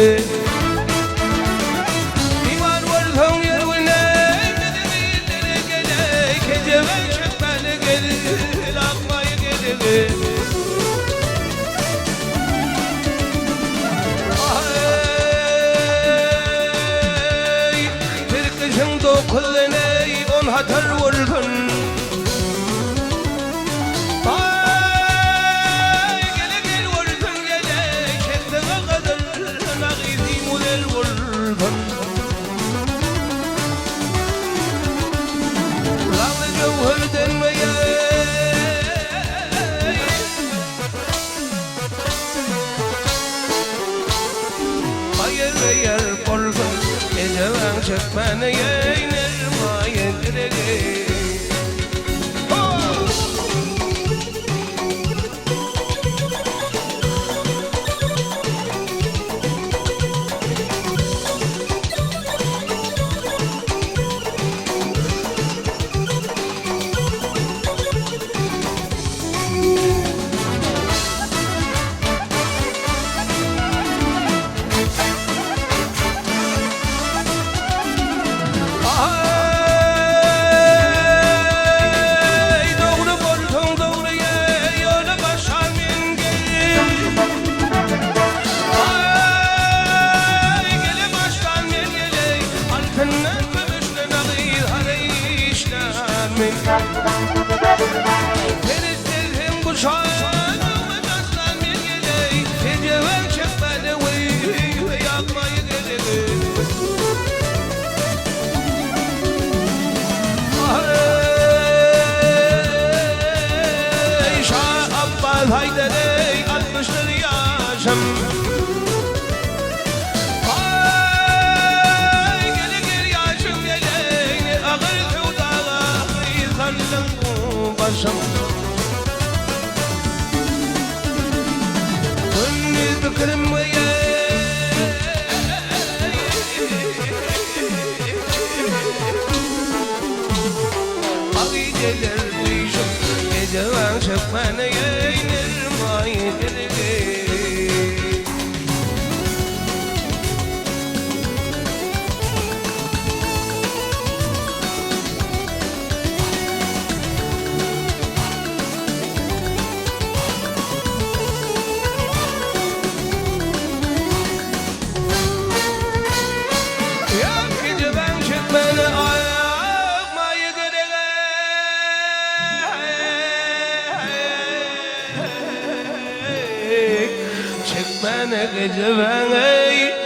Divan varsan yerine gidilir gelek Eceven çekmeli gelir akmayı gelir Ay bir kışın dokullene on hatar vurgun Çekmene yeğner maye direge Ferislerin kuşağına dastan bir geley Eceven çekmeli ve yakmayı gelir Ay Şah Abbas Haydar'ey 60'lı yaşım Başım Gönlü fikrim ve Akideler düşüm Eceven çekmene yeğner mayi dirge Çekmene gece ben ey